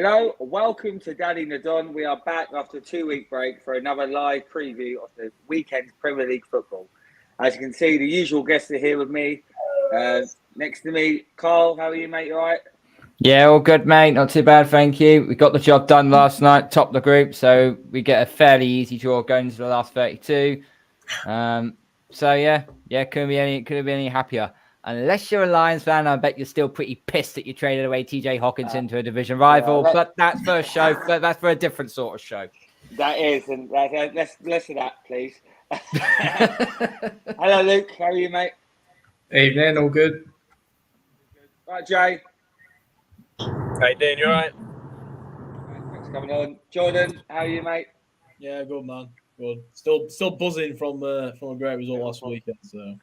Hello, welcome to Daddy Nadon. We are back after a 2-week break for another live preview of the weekend's Premier League football. As you can see, the usual guests are here with me. Next to me, Carl, how are you, mate? You all right? Yeah, all good, mate. Not too bad, thank you. We got the job done last night, top the group, so we get a fairly easy draw going into the last 32. Couldn't be any happier. Unless you're a Lions fan, I bet you're still pretty pissed that you traded away TJ Hawkinson to a division rival. But that's for a show. That's for a different sort of show. That is, and let's listen to that, please. Hello, Luke. How are you, mate? Evening, all good. Right, Jay. How you doing? You all right? Thanks for coming on. Jordan, how are you, mate? Yeah, good man. Good. Still buzzing from a great result last weekend. So.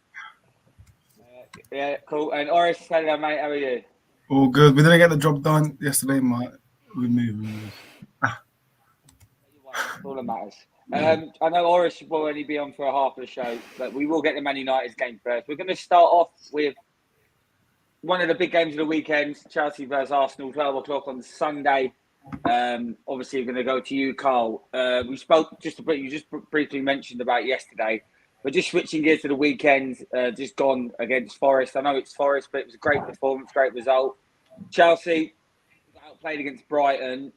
Yeah, cool. And Oris, hello, mate. How are you? All good. We didn't get the job done yesterday, mate. We moved. All that matters. I know Oris will only be on for a half of the show, but we will get the Man United game first. We're going to start off with one of the big games of the weekend, Chelsea versus Arsenal, 12 o'clock on Sunday. Obviously, we're going to go to you, Carl. We spoke you just briefly mentioned about yesterday, but just switching gears to the weekend, just gone against Forest. I know it's Forest, but it was a great performance, great result. Chelsea outplayed against Brighton.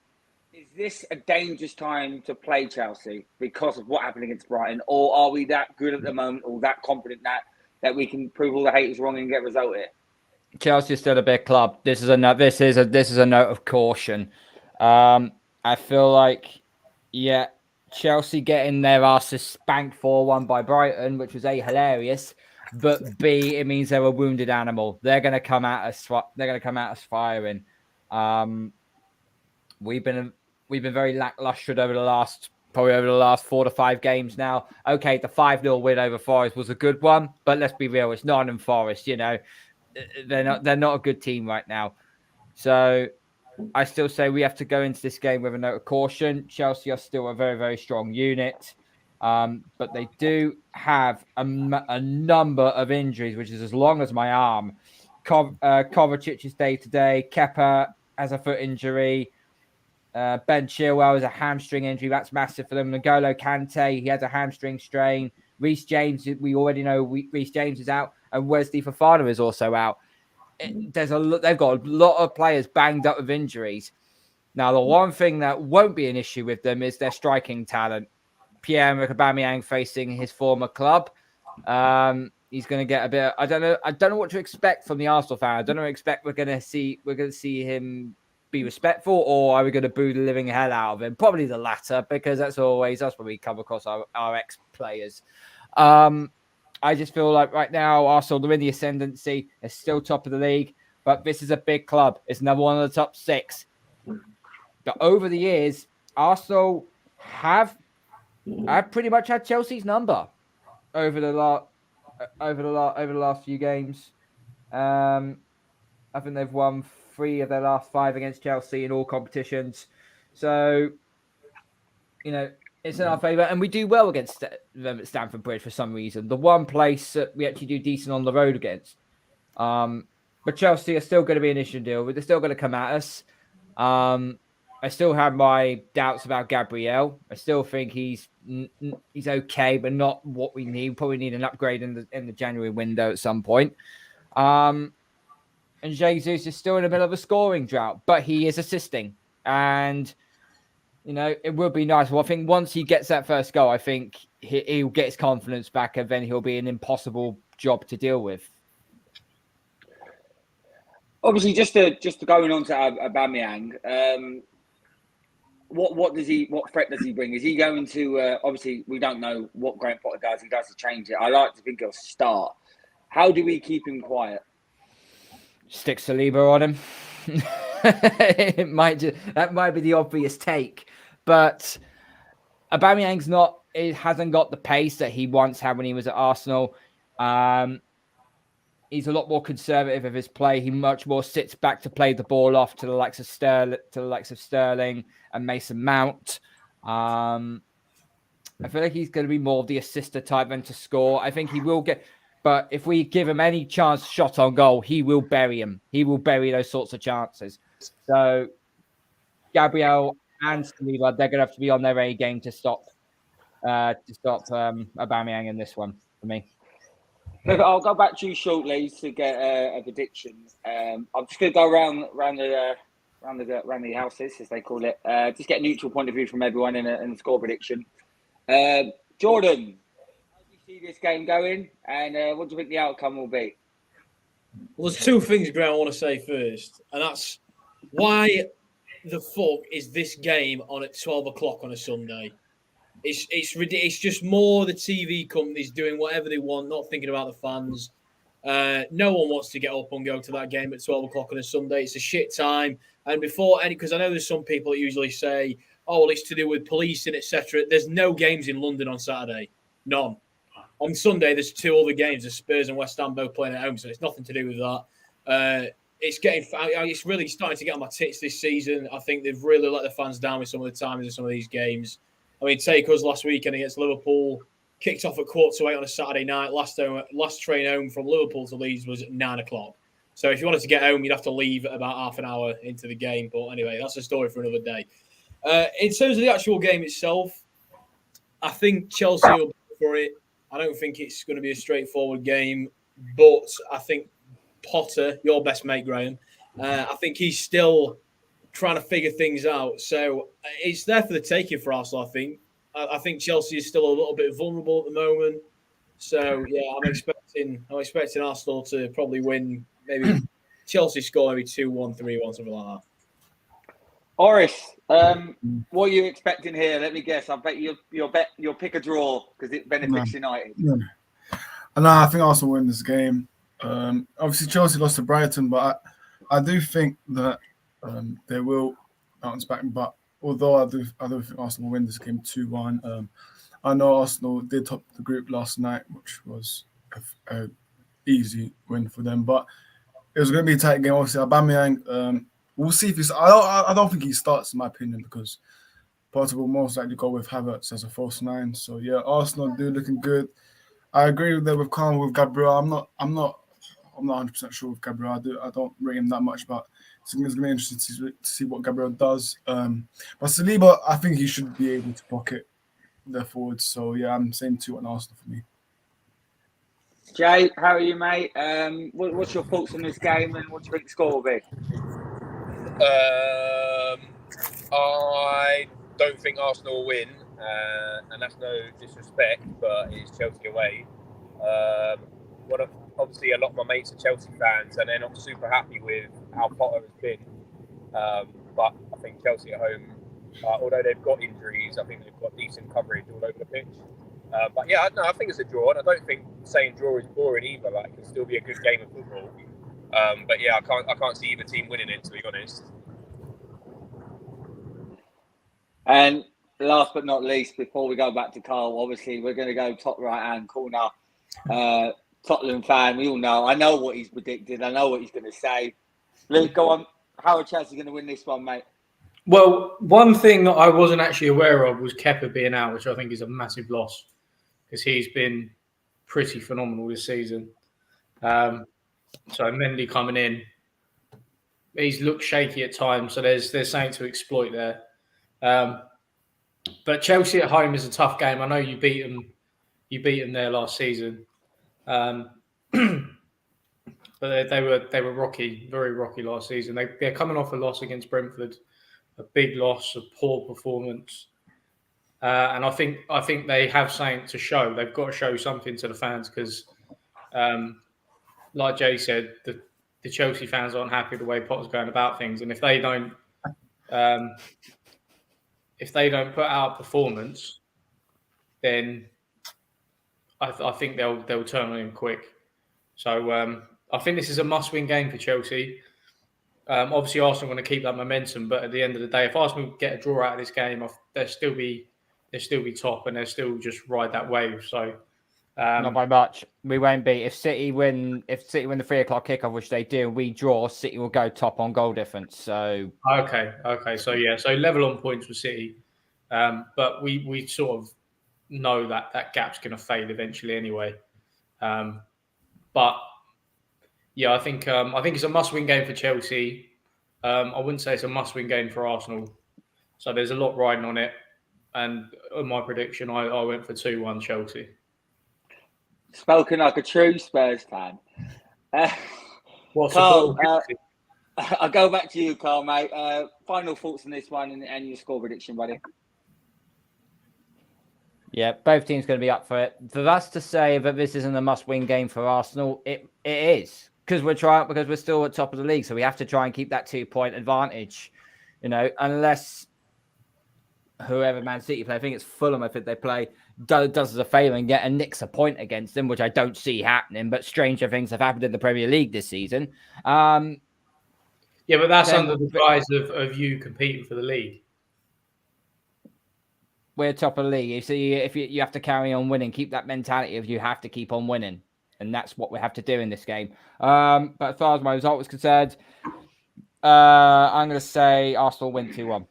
Is this a dangerous time to play Chelsea because of what happened against Brighton, or are we that good at the moment, or that confident that we can prove all the haters wrong and get a result here? Chelsea is still a big club. This is a note of caution. I feel like, Chelsea getting their asses spanked 4-1 by Brighton, which was A, hilarious, but B, it means they're a wounded animal. They're going to come at us. They're going to come at us firing. We've been very lackluster over the last 4 to 5 games now. Okay, the 5-0 win over Forest was a good one, but let's be real, it's Nottingham Forest. You know, they're not a good team right now. So I still say we have to go into this game with a note of caution. Chelsea are still a very, very strong unit, but they do have a number of injuries, which is as long as my arm. Kovacic is day to day. Kepa has a foot injury. Ben Chilwell has a hamstring injury. That's massive for them. N'Golo Kante, he has a hamstring strain. Reece James, we already know Reece James is out, and Wesley Fofana is also out. They've got a lot of players banged up with injuries. Now, the one thing that won't be an issue with them is their striking talent. Pierre-Emerick Aubameyang facing his former club. He's going to get a bit. I don't know what to expect from the Arsenal fan. I don't know what to expect. We're going to see him be respectful, or are we going to boo the living hell out of him? Probably the latter, because that's always us when we come across our ex-players. I just feel like right now, Arsenal, they're in the ascendancy. They're still top of the league, but this is a big club. It's another one of the top 6. But over the years, Arsenal have pretty much had Chelsea's number over the last few games. I think they've won 3 of their last 5 against Chelsea in all competitions. So, you know, it's in our favour, and we do well against them at Stamford Bridge for some reason. The one place that we actually do decent on the road against. But Chelsea are still going to be an issue to deal with. They're still going to come at us. I still have my doubts about Gabriel. I still think he's okay, but not what we need. We probably need an upgrade in the January window at some point. And Jesus is still in the middle of a scoring drought, but he is assisting. And, you know, it would be nice. Well, I think once he gets that first goal, I think he'll get his confidence back, and then he'll be an impossible job to deal with. Obviously, just to going on to Aubameyang, what threat does he bring? Is he going to? Obviously, we don't know what Graham Potter does. He does to change it. I like to think he'll start. How do we keep him quiet? Stick Saliba on him. That might be the obvious take, but Aubameyang's not. It hasn't got the pace that he once had when he was at Arsenal. He's a lot more conservative of his play. He much more sits back to play the ball off to the likes of Sterling and Mason Mount. I feel like he's going to be more of the assister type than to score. I think he will get. But if we give him any chance shot on goal, he will bury him. He will bury those sorts of chances. So Gabriel and Saliba, they're going to have to be on their A game to stop Aubameyang in this one for me. Look, I'll go back to you shortly to get a prediction. I'm just going to go around the houses, as they call it. Just get a neutral point of view from everyone in a score prediction. Jordan, how do you see this game going, and what do you think the outcome will be? Well, there's two things, Graham, I want to say first, and that's why the fuck is this game on at 12 o'clock on a Sunday? It's just more the TV companies doing whatever they want, not thinking about the fans. No one wants to get up and go to that game at 12 o'clock on a Sunday. It's a shit time. And because I know there's some people that usually say, oh, well, it's to do with policing, etc. There's no games in London on Saturday. None. On Sunday, there's two other games, the Spurs and West Ham both playing at home, so it's nothing to do with that. It's really starting to get on my tits this season. I think they've really let the fans down with some of the timings of some of these games. I mean, take us last weekend against Liverpool, kicked off at 7:45 on a Saturday night. Last train home from Liverpool to Leeds was at 9 o'clock. So if you wanted to get home, you'd have to leave at about half an hour into the game. But anyway, that's a story for another day. In terms of the actual game itself, I think Chelsea will go for it. I don't think it's going to be a straightforward game, but I think Potter, your best mate, Graham, I think he's still trying to figure things out. So it's there for the taking for Arsenal, I think. I think Chelsea is still a little bit vulnerable at the moment. So, yeah, I'm expecting Arsenal to probably win, maybe Chelsea score maybe 2-1, 3-1, something like that. Oris, what are you expecting here? Let me guess. I bet you'll pick a draw because it benefits United. No, I think Arsenal win this game. Obviously, Chelsea lost to Brighton, but I do think that they will bounce back. But although I do think Arsenal will win this game 2-1. I know Arsenal did top the group last night, which was a easy win for them. But it was going to be a tight game. Obviously, Aubameyang. We'll see if he's. I don't think he starts, in my opinion, because Potter will most likely go with Havertz as a false nine. So yeah, Arsenal do looking good. I agree with that with Khan with Gabriel. I'm not 100% sure with Gabriel. I don't rate him that much, but it's going to be interesting to see what Gabriel does. But Saliba, I think he should be able to pocket their forwards. So yeah, I'm saying 2 on Arsenal for me. Jay, how are you, mate? What's your thoughts on this game, and what do you think the score will be? I don't think Arsenal will win, and that's no disrespect, but it's Chelsea away. Obviously, a lot of my mates are Chelsea fans, and they're not super happy with how Potter has been. But I think Chelsea at home, although they've got injuries, I think they've got decent coverage all over the pitch. But yeah, I think it's a draw, and I don't think saying draw is boring either. Like, it can still be a good game of football. But yeah, I can't see either team winning it, to be honest. And last but not least, before we go back to Carl, obviously we're going to go top right-hand corner. Tottenham fan, we all know. I know what he's predicted. I know what he's going to say. Luke, go on. How are Chelsea going to win this one, mate? Well, one thing that I wasn't actually aware of was Kepa being out, which I think is a massive loss because he's been pretty phenomenal this season. So Mendy coming in, he's looked shaky at times, so there's something to exploit there. But Chelsea at home is a tough game. I know you beat them there last season, but they were rocky, very rocky last season. They're coming off a loss against Brentford, a big loss, a poor performance, and I think they have something to show. They've got to show something to the fans because, like Jay said, the Chelsea fans aren't happy the way Potter's going about things, and if they don't put out performance, then I think they'll turn on him quick. So I think this is a must-win game for Chelsea. Obviously, Arsenal are going to keep that momentum, but at the end of the day, if Arsenal get a draw out of this game, they'll still be top and they'll still just ride that wave. So not by much. We won't be. If City win the 3:00 kickoff, which they do, and we draw, City will go top on goal difference. So okay. So yeah, so level on points with City, but we sort of know that gap's going to fade eventually anyway. But yeah, I think it's a must-win game for Chelsea. I wouldn't say it's a must-win game for Arsenal. So there's a lot riding on it. And on my prediction, I went for 2-1 Chelsea. Spoken like a true Spurs fan. Well, Carl, support- I'll go back to you, Carl, mate. Final thoughts on this one and your score prediction, buddy. Yeah, both teams going to be up for it. For us to say that this isn't a must-win game for Arsenal, it is because we're still at top of the league, so we have to try and keep that 2-point advantage. You know, unless whoever Man City play, I think it's Fulham. I think they play does us a favour and nicks a point against them, which I don't see happening. But stranger things have happened in the Premier League this season. Yeah, but that's Then- under the guise of you competing for the league. We're top of the league. You see, if you have to carry on winning, keep that mentality of you have to keep on winning, and that's what we have to do in this game. But as far as my result was concerned, I'm going to say Arsenal win 2-1.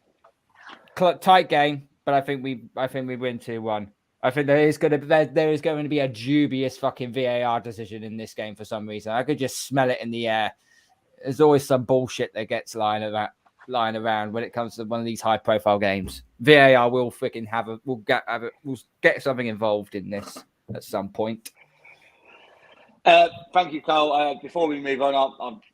Tight game, but I think we win 2-1. I think there is going to be a dubious fucking VAR decision in this game for some reason. I could just smell it in the air. There's always some bullshit that gets lying around when it comes to one of these high profile games. VAR will freaking we'll get something involved in this at some point. Thank you, Carl. Before we move on,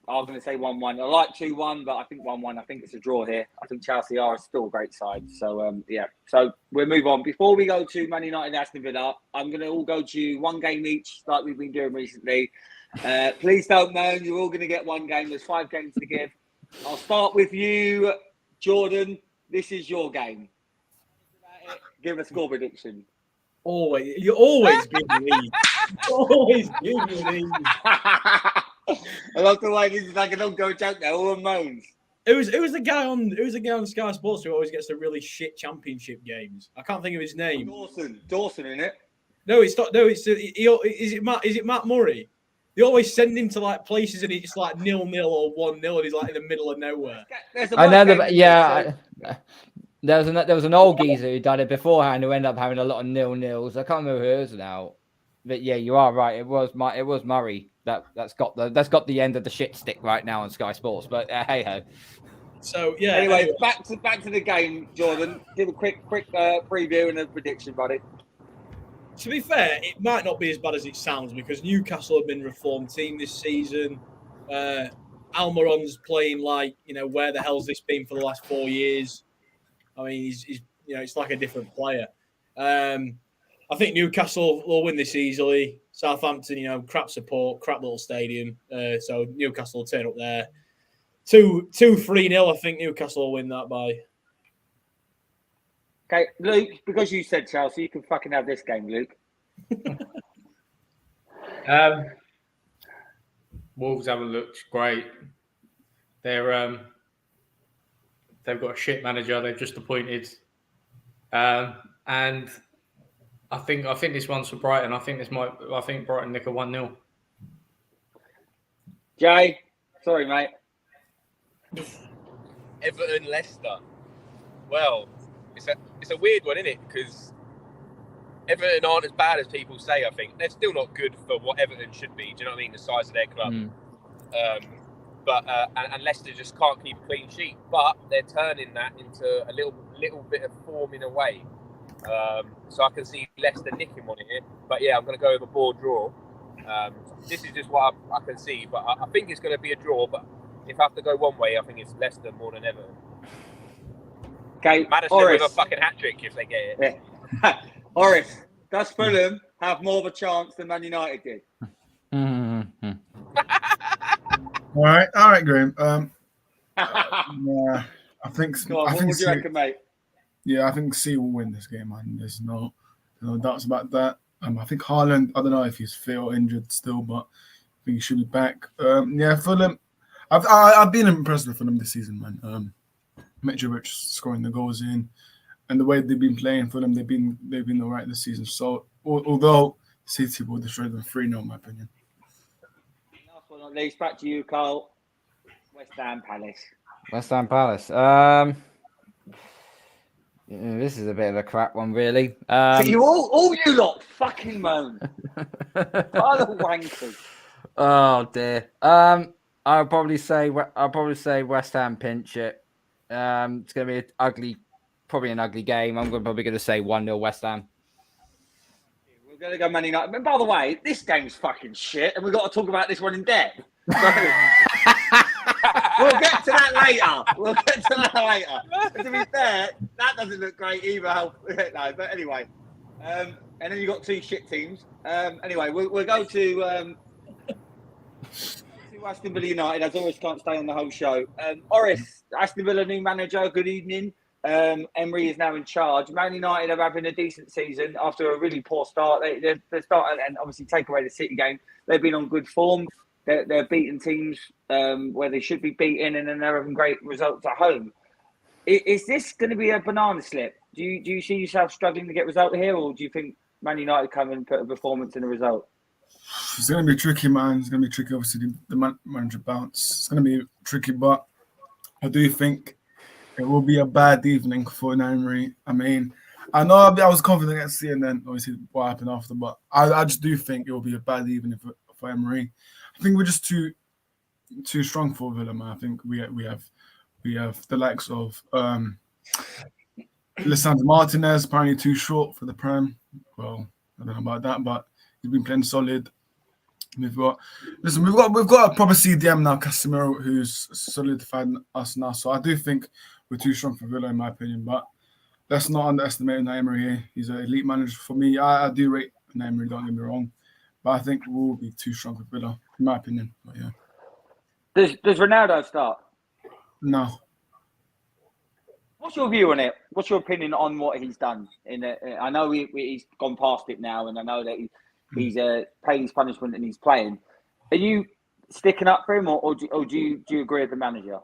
I'm going to say 1-1. I like 2-1, but I think 1-1. I think it's a draw here. I think Chelsea are still a great side. So, yeah. So we'll move on. Before we go to Man United and Aston Villa, I'm going to all go to one game each like we've been doing recently. Please don't moan. You're all going to get one game. There's 5 games to give. I'll start with you, Jordan. This is your game. Give a score prediction. You always give me these. Always give me these. I love the way this is like an ongoing joke now. All moans. It was the guy on Sky Sports who always gets the really shit championship games. I can't think of his name. Dawson in it. No, it's not. No, is it Matt Murray? They always send him to like places and it's like 0-0 or 1-0 and he's like in the middle of nowhere. I know yeah. There was an old geezer who done it beforehand who ended up having a lot of 0-0s. I can't remember who it is now. But yeah, you are right. It was Murray that's got the end of the shit stick right now on Sky Sports. But hey ho. So yeah. Anyway, back to the game, Jordan. Give a quick preview and a prediction, buddy. To be fair, it might not be as bad as it sounds because Newcastle have been a reformed team this season. Almiron's playing like, where the hell's this been for the last 4 years? I mean, he's it's like a different player. I think Newcastle will win this easily. Southampton, crap support, crap little stadium. So Newcastle will turn up there. 2-3-0. I think Newcastle will win that by. Okay, Luke, because you said Chelsea, you can fucking have this game, Luke. Wolves haven't looked great. They've got a shit manager they've just appointed, and I think this one's for Brighton. I think Brighton nick a 1-0. Jay, sorry, mate. Everton, Leicester. Well, it's a weird one, isn't it? Because Everton aren't as bad as people say. I think they're still not good for what Everton should be. Do you know what I mean? The size of their club. But Leicester just can't keep a clean sheet. But they're turning that into a little bit of form in a way. So I can see Leicester nicking one here. But yeah, I'm going to go with a ball draw. This is just what I can see. But I think it's going to be a draw. But if I have to go one way, I think it's Leicester more than Everton. Okay, Madison with a fucking hat-trick if they get it. Yeah. Horace, does Fulham have more of a chance than Man United did? All right, Graham. Yeah, I think. Go on, what would you reckon, mate? Yeah, I think C will win this game, man. There's no doubts about that. I think Haaland. I don't know if he's fit or injured still, but I think he should be back. Yeah, Fulham. I've been impressed with Fulham this season, man. Mitrovic scoring the goals in, and the way they've been playing Fulham, they've been all right this season. So although City will destroy them 3-0, in my opinion. Last but not least, back to you, Carl. West Ham Palace. West Ham Palace. This is a bit of a crap one, really. You all you lot fucking moan. Other wankers. Oh dear. I'll probably say West Ham pinch it. It's going to be an probably an ugly game. I'm probably going to say 1-0 West Ham. We're going to go Man United. But by the way, this game's fucking shit, and we've got to talk about this one in depth. So, we'll get to that later. And to be fair, that doesn't look great either. No, but anyway. And then you've got 2 shit teams. Anyway, we'll go to Aston Villa United, as Oris can't stay on the whole show. Oris, Aston Villa new manager, good evening. Emery is now in charge. Man United are having a decent season after a really poor start. They start and obviously take away the City game. They've been on good form. They're beating teams where they should be beaten, and then they're having great results at home. Is this going to be a banana slip? Do you see yourself struggling to get result here, or do you think Man United come and put a performance in the result? It's going to be tricky, man. It's going to be tricky. Obviously, the manager bounce. It's going to be tricky, but I do think it will be a bad evening for Emery. I mean, I know I was confident against City, and then obviously what happened after, but I just do think it will be a bad evening for Emery. I think we're just too strong for Villa, man. I think we have the likes of Lisandro Martinez, apparently too short for the Prem. Well, I don't know about that, but he's been playing solid. We've got a proper CDM now, Casemiro, who's solidified us now. So I do think we're too strong for Villa, in my opinion. But let's not underestimate Emery here. He's an elite manager for me. I do rate Emery, don't get me wrong. But I think we'll be too strong for Villa, in my opinion. But yeah. Does Ronaldo start? No. What's your view on it? What's your opinion on what he's done? I know he's gone past it now, and I know that he's paid his punishment and he's playing. Are you sticking up for him, or do you agree with the manager?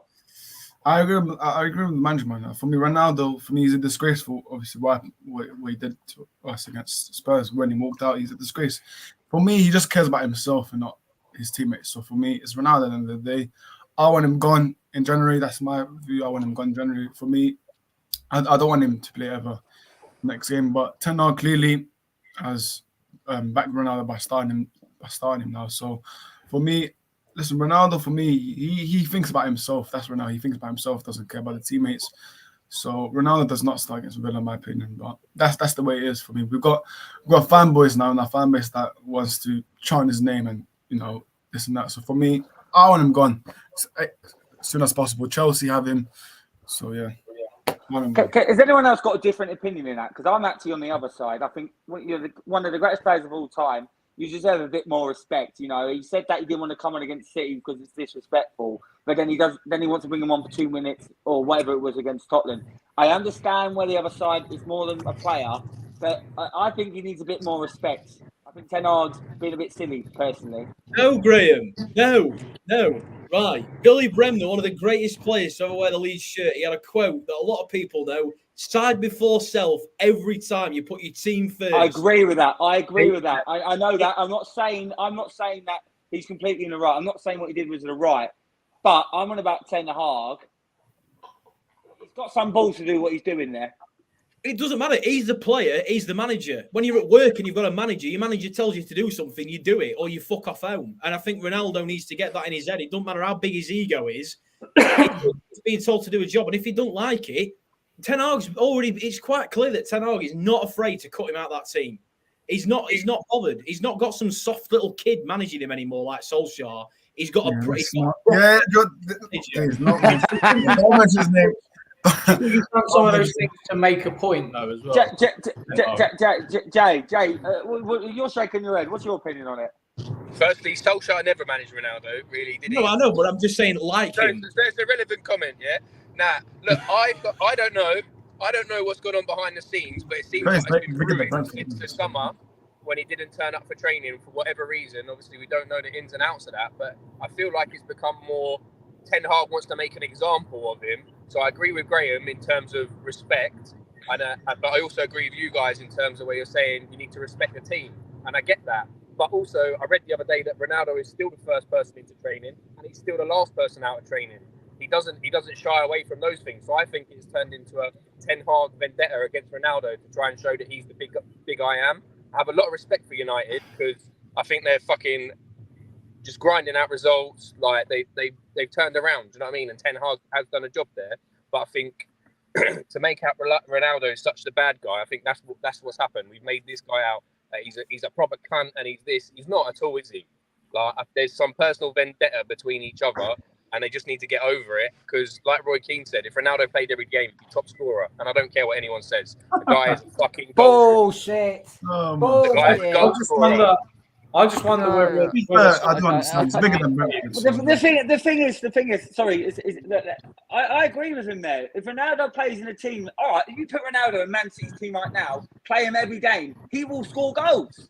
I agree with the manager, man. For me, Ronaldo, he's a disgraceful. Obviously, what he did to us against Spurs when he walked out, he's a disgrace. For me, he just cares about himself and not his teammates. So for me, it's Ronaldo at the end of the day. I want him gone in January. That's my view. I want him gone in January. For me, I don't want him to play ever next game. But Ten Hag clearly has backed Ronaldo by starting him now. So for me, listen, Ronaldo, for me, he thinks about himself. That's Ronaldo. He thinks about himself, doesn't care about the teammates. So Ronaldo does not start against Villa, in my opinion. But that's the way it is for me. We've got fanboys now in our fan base that wants to chant his name and this and that. So for me, I want him gone as soon as possible. Chelsea have him. So yeah. Has anyone else got a different opinion in that? Because I'm actually on the other side. I think you're one of the greatest players of all time. You deserve a bit more respect. He said that he didn't want to come on against City because it's disrespectful. But then he wants to bring him on for 2 minutes or whatever it was against Tottenham. I understand where the other side is more than a player, but I think he needs a bit more respect. I think Ten Hag's been a bit silly, personally. No, Graham. No. Right. Billy Bremner, one of the greatest players to ever wear the Leeds shirt, he had a quote that a lot of people know: side before self every time you put your team first. I agree with that. I know that. I'm not saying that he's completely in the right. I'm not saying what he did was the right. But I'm on about Ten Hag. He's got some balls to do what he's doing there. It doesn't matter. He's the player. He's the manager. When you're at work and you've got a manager, your manager tells you to do something, you do it, or you fuck off home. And I think Ronaldo needs to get that in his head. It doesn't matter how big his ego is. He's being told to do a job. And if he don't like it, Ten Hag's already... It's quite clear that Ten Hag is not afraid to cut him out of that team. He's not bothered. He's not got some soft little kid managing him anymore like Solskjaer. He's got he's not his name. You've done some of those things to make a point, though, as well. Jay, you're shaking your head. What's your opinion on it? Firstly, Solskjaer never managed Ronaldo, really, did he? No, I know, but I'm just saying, him. There's a relevant comment, yeah? Nah, look, I don't know what's going on behind the scenes, but it seems like it's been brewing into the summer when he didn't turn up for training for whatever reason. Obviously, we don't know the ins and outs of that, but I feel like it's become more... Ten Hag wants to make an example of him. So I agree with Graham in terms of respect, but I also agree with you guys in terms of where you're saying you need to respect the team, and I get that. But also, I read the other day that Ronaldo is still the first person into training, and he's still the last person out of training. He doesn't shy away from those things. So I think it's turned into a Ten Hag vendetta against Ronaldo to try and show that he's the big I am. I have a lot of respect for United because I think they're fucking just grinding out results. Like they've turned around. Do you know what I mean? And Ten Hag has done a job there. But I think to make out Ronaldo such the bad guy. I think that's what's happened. We've made this guy out that he's a proper cunt, and he's this. He's not at all, is he? Like, there's some personal vendetta between each other, and they just need to get over it. Because, like Roy Keane said, if Ronaldo played every game, he'd be top scorer. And I don't care what anyone says. The guy is a fucking goal. Bullshit. The guy is a goal scorer. I just wonder whether I don't understand. It's bigger than Brentford. The thing is, sorry, I agree with him there. If Ronaldo plays in a team, all right, if you put Ronaldo in Man City's team right now, play him every game, he will score goals.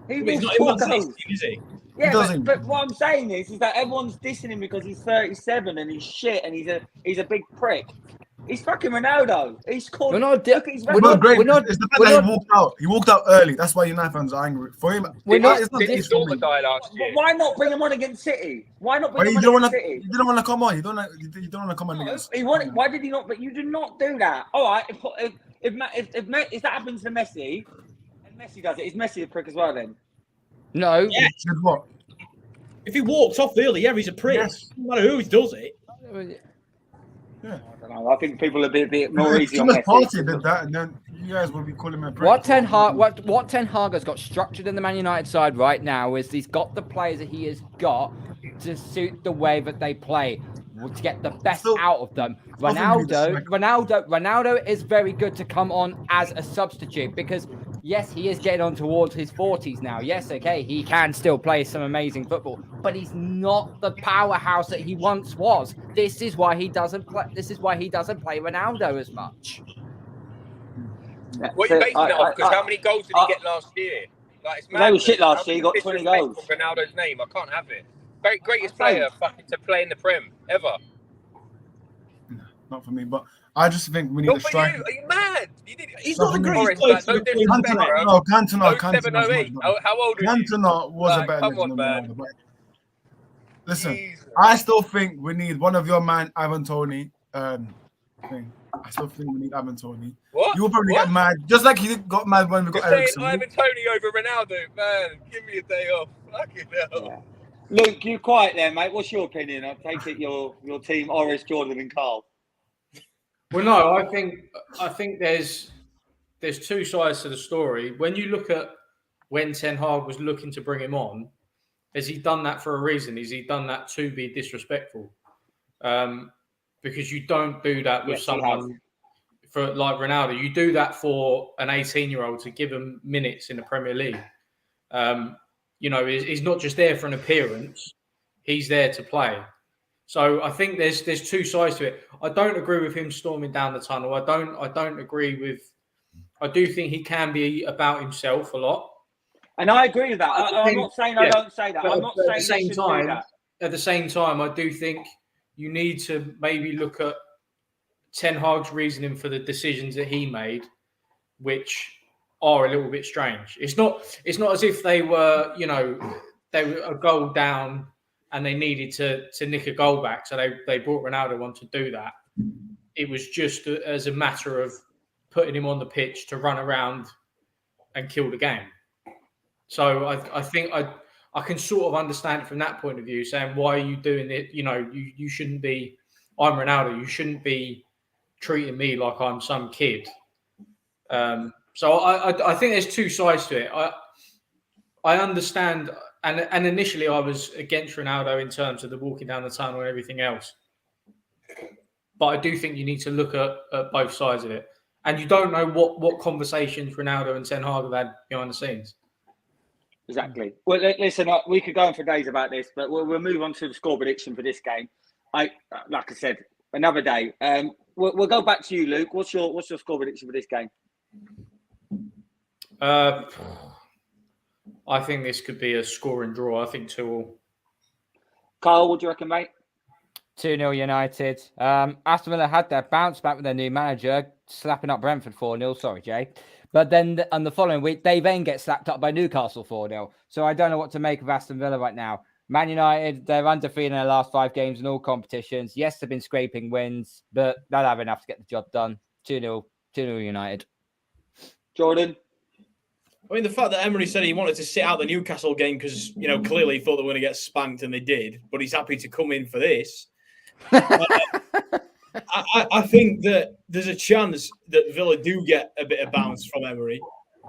He will He's not score in Man goals. City, is he? Yeah, but what I'm saying is that everyone's dissing him because he's 37 and he's shit and he's a big prick. He's fucking Ronaldo. He scored. We're not. Look at his We're not great. We're not- It's the fact we're that not- he walked out. He walked out early. That's why United fans are angry. For him, We're not- it's not Didn't this for Dortmund me. die last year? Why not bring him on against City? Why not But bring you him don't on want against to. City? You don't want to come on. You don't want to come on against. He wanted, why did he not? But you did not do that. All right, if that happens to Messi, and Messi does it, is Messi a prick as well then? No. Yeah. Said what? If he walked off early, yeah, he's a prick. Yes. No matter who does it. Yeah. I don't know. I think people are a bit more easy on Thomas Partey Messi. did that, and then you guys will be calling him a prick. What Ten Hag has got structured in the Man United side right now is he's got the players that he has got to suit the way that they play, to get the best So- out of them. Ronaldo is very good to come on as a substitute because yes, he is getting on towards his 40s now. Yes, okay, he can still play some amazing football, but he's not the powerhouse that he once was. This is why he doesn't play Ronaldo as much. What are you basing that off? Because how many goals did he get last year? Like, it's They were madness. shit last How year. He much got 20 disrespect goals. for Ronaldo's name. I can't have it. Greatest I'm saying- player fucking to play in the Prem ever. Not for me, but I just think we need Not a for striker. you. Are you mad? He's not the Nothing greatest Orange, player like, to no play in disrespect, the bro. No, Cantona. 0708. How old are you? Cantona was a Like, better come legend on, than man. Ronaldo. But listen, Jesus. I still think we need one of your man, Ivan Toney. Thing. I still think we need Ivan Toney. What? You will probably What? get mad, just like he got mad when we You're got saying Ericsson. Ivan Toney over Ronaldo, man. Give me a day off. Fucking hell. Yeah. Luke, you quiet there, mate. What's your opinion? I take it your team, Oris, Jordan, and Carl. Well, no, I think there's two sides to the story. When you look at when Ten Hag was looking to bring him on, has he done that for a reason? Has he done that to be disrespectful? Because you don't do that with Yes, he someone for like Ronaldo. You do that for an 18-year-old to give him minutes in the Premier League. You know, he's not just there for an appearance; he's there to play. So I think there's two sides to it. I don't agree with him storming down the tunnel. I don't agree with. I do think he can be about himself a lot. And I agree with that. I'm not saying I don't say that. But I'm not at saying the same time, do that. at the same time, I do think you need to maybe look at Ten Hag's reasoning for the decisions that he made, which are a little bit strange. It's not as if they were, you know, they were a goal down and they needed to nick a goal back, so they brought Ronaldo on to do that. It was just as a matter of putting him on the pitch to run around and kill the game. So I think I can sort of understand it from that point of view, saying, why are you doing it? You know, you shouldn't be, I'm Ronaldo, you shouldn't be treating me like I'm some kid. So I think there's two sides to it. I understand, and initially I was against Ronaldo in terms of the walking down the tunnel and everything else. But I do think you need to look at both sides of it. And you don't know what conversations Ronaldo and Ten Hag have had behind the scenes. Exactly. Well, listen, we could go on for days about this, but we'll move on to the score prediction for this game. Like I said, another day. We'll go back to you, Luke. What's your score prediction for this game? I think this could be a score and draw. I think 2-2. Carl, what do you reckon, mate? 2-0 United. Aston Villa had their bounce back with their new manager, slapping up Brentford 4-0. Sorry, Jay. But then on the following week, they then get slapped up by Newcastle 4-0. So I don't know what to make of Aston Villa right now. Man United, they're undefeated in their last 5 games in all competitions. Yes, they've been scraping wins, but they'll have enough to get the job done. 2-0 United. Jordan? I mean, the fact that Emery said he wanted to sit out the Newcastle game because, you know, clearly he thought they were going to get spanked and they did, but he's happy to come in for this. I think that there's a chance that Villa do get a bit of bounce from Emery.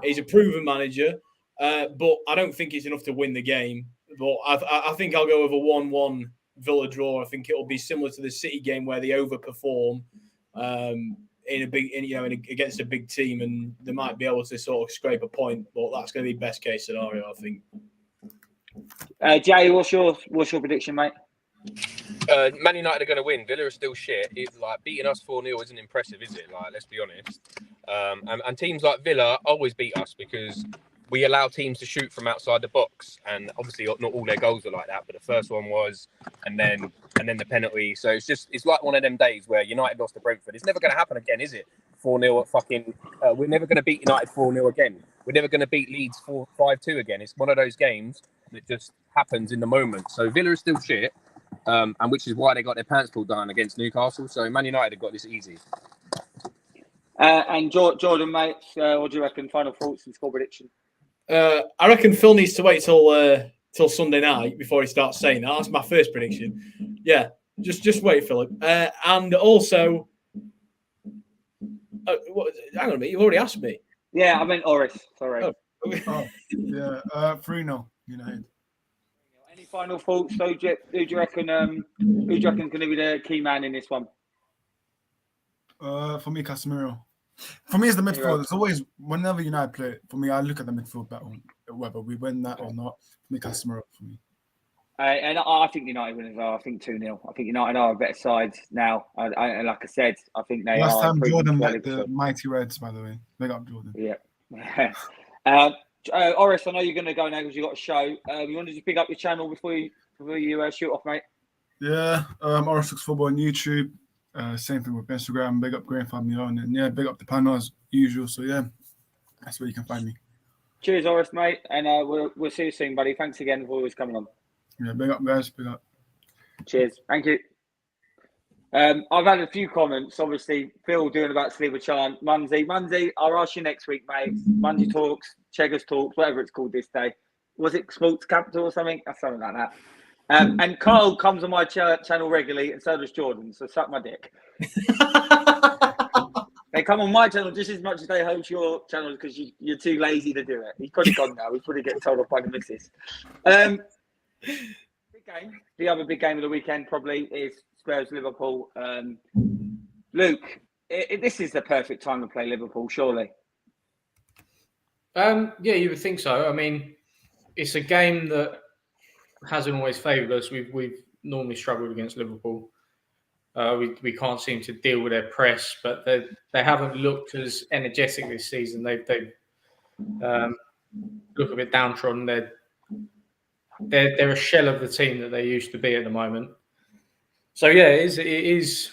He's a proven manager, but I don't think it's enough to win the game. But I think I'll go with a 1-1 Villa draw. I think it'll be similar to the City game where they overperform against a big team, and they might be able to sort of scrape a point. But that's going to be best case scenario, I think. Jay, what's your prediction, mate? Man United are going to win. Villa are still shit. Like beating us 4-0 isn't impressive, is it? Like, let's be honest. And teams like Villa always beat us because we allow teams to shoot from outside the box, and obviously not all their goals are like that. But the first one was, and then the penalty. So it's like one of them days where United lost to Brentford. It's never going to happen again, is it? 4-0 at fucking. We're never going to beat United 4-0 again. We're never going to beat Leeds 5-2 again. It's one of those games that just happens in the moment. So Villa is still shit. And which is why they got their pants pulled down against Newcastle. So Man United have got this easy. And Jordan, mate, what do you reckon? Final thoughts and score prediction? I reckon Phil needs to wait till Sunday night before he starts saying that. That's my first prediction. Yeah, just wait, Philip. And also, hang on a minute, you've already asked me. Yeah, I meant Oris. Sorry. Oh, yeah, 3-0 United. Any final thoughts? Who do you reckon? Who do you reckon is going to be the key man in this one? For me, Casemiro. For me, it's the midfield. It's always whenever United play. For me, I look at the midfield battle, whether we win that or not. For me, Casemiro. For me. And I think United win as well. I think 2-0. I think United are a better side now. And like I said, I think they Last are. time Jordan met the mighty Reds, by the way. Big up Jordan. Yeah. Oris, I know you're going to go now because you've got a show. You want to just pick up your channel before you shoot off, mate? Yeah, Oris Looks Football on YouTube. Same thing with Instagram. Big up Graham Family on, and yeah, big up the panel as usual. So yeah, that's where you can find me. Cheers, Oris, mate, and we'll see you soon, buddy. Thanks again for always coming on. Yeah, big up, guys. Big up. Cheers. Thank you. I've had a few comments. Obviously, Phil doing about Sleeper Chant. Munzie, I'll ask you next week, mate. Munzie Talks, Cheggers Talks, whatever it's called this day. Was it Sports Capital or something? Something like that. And Carl comes on my channel regularly, and so does Jordan. So suck my dick. They come on my channel just as much as they host your channel because you're too lazy to do it. He's probably gone now. He's probably getting told off by the missus. Big game. The other big game of the weekend probably is Spurs Liverpool. Luke, this is the perfect time to play Liverpool, surely. Yeah, you would think so. I mean, it's a game that hasn't always favoured us. We've normally struggled against Liverpool. We can't seem to deal with their press, but they haven't looked as energetic this season. They look a bit downtrodden. They're a shell of the team that they used to be at the moment. So yeah, it is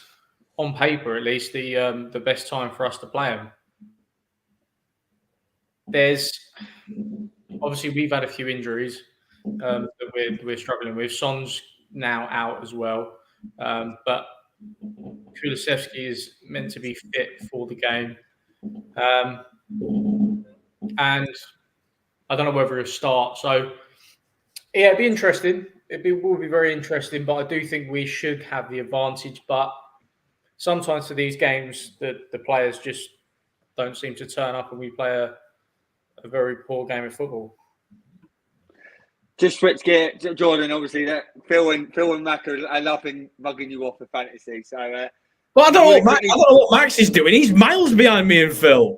on paper at least the best time for us to play them. There's obviously we've had a few injuries that we're struggling with. Son's now out as well, but Kulusevski is meant to be fit for the game, and I don't know whether he'll start. So yeah, it'd be interesting. Will be very interesting, but I do think we should have the advantage. But sometimes for these games, the players just don't seem to turn up, and we play a very poor game of football. Just switch gear, Jordan. Obviously, that Phil and Mac are laughing, mugging you off for fantasy. So, well, I don't know what Max is doing. He's miles behind me and Phil.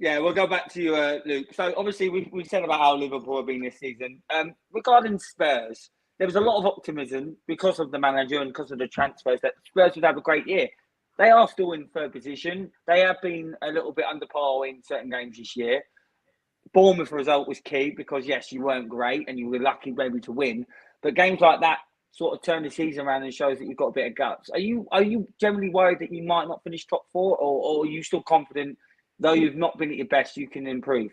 Yeah, we'll go back to you, Luke. So, obviously, we said about how Liverpool have been this season. Regarding Spurs, there was a lot of optimism because of the manager and because of the transfers that Spurs would have a great year. They are still in third position. They have been a little bit under par in certain games this year. Bournemouth result was key because, yes, you weren't great and you were lucky maybe to win. But games like that sort of turn the season around and shows that you've got a bit of guts. Are you generally worried that you might not finish top four, or are you still confident, though you've not been at your best, you can improve?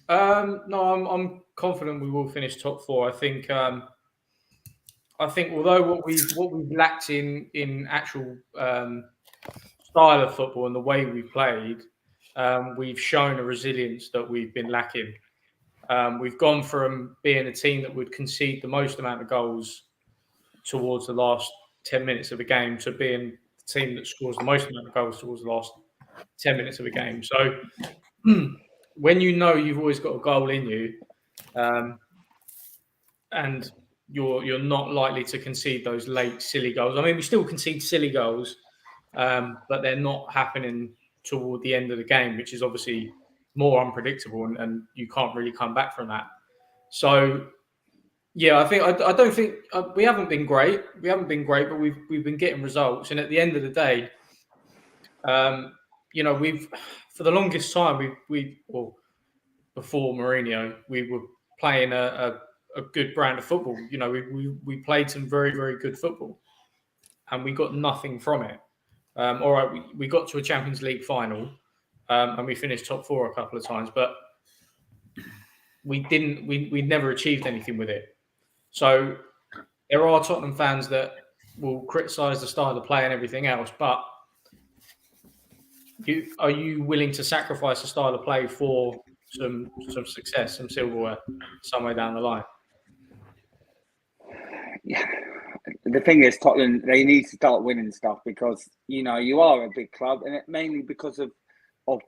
No, I'm confident we will finish top four. I think although what we've lacked in actual style of football and the way we played, we've shown a resilience that we've been lacking. We've gone from being a team that would concede the most amount of goals towards the last 10 minutes of a game to being the team that scores the most amount of goals towards the last 10 minutes of a game. So when you know you've always got a goal in you, and you're not likely to concede those late silly goals. I mean, we still concede silly goals, but they're not happening toward the end of the game, which is obviously more unpredictable, and you can't really come back from that. So, yeah, I don't think we haven't been great. We haven't been great, but we've been getting results. And at the end of the day, we've for the longest time before Mourinho, we were playing a good brand of football. We played some very, very good football, and we got nothing from it. All right, we got to a Champions League final, and we finished top 4 a couple of times, but we never achieved anything with it. So there are Tottenham fans that will criticise the style of play and everything else, but are you willing to sacrifice the style of play for some success, some silverware somewhere down the line? Yeah, the thing is, Tottenham, they need to start winning stuff because you are a big club, and mainly because of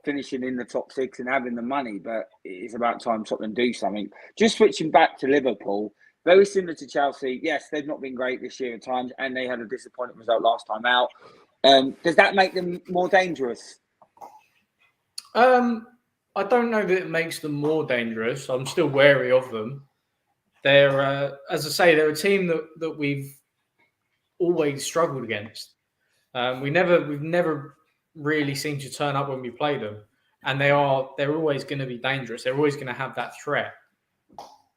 finishing in the top 6 and having the money. But it's about time Tottenham do something. Just switching back to Liverpool, very similar to Chelsea. Yes, they've not been great this year at times, and they had a disappointing result last time out. Does that make them more dangerous? I don't know that it makes them more dangerous. I'm still wary of them. They're, as I say, they're a team that we've always struggled against. We've never really seemed to turn up when we play them, and they're always going to be dangerous. They're always going to have that threat.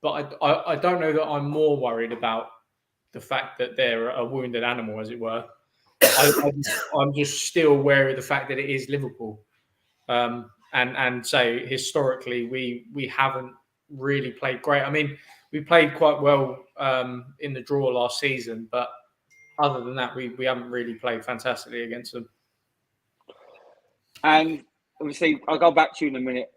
But I don't know that I'm more worried about the fact that they're a wounded animal, as it were. I'm just still wary of the fact that it is Liverpool. And say historically we haven't really played great. I mean, we played quite well in the draw last season, but other than that, we haven't really played fantastically against them. And obviously, I'll go back to you in a minute,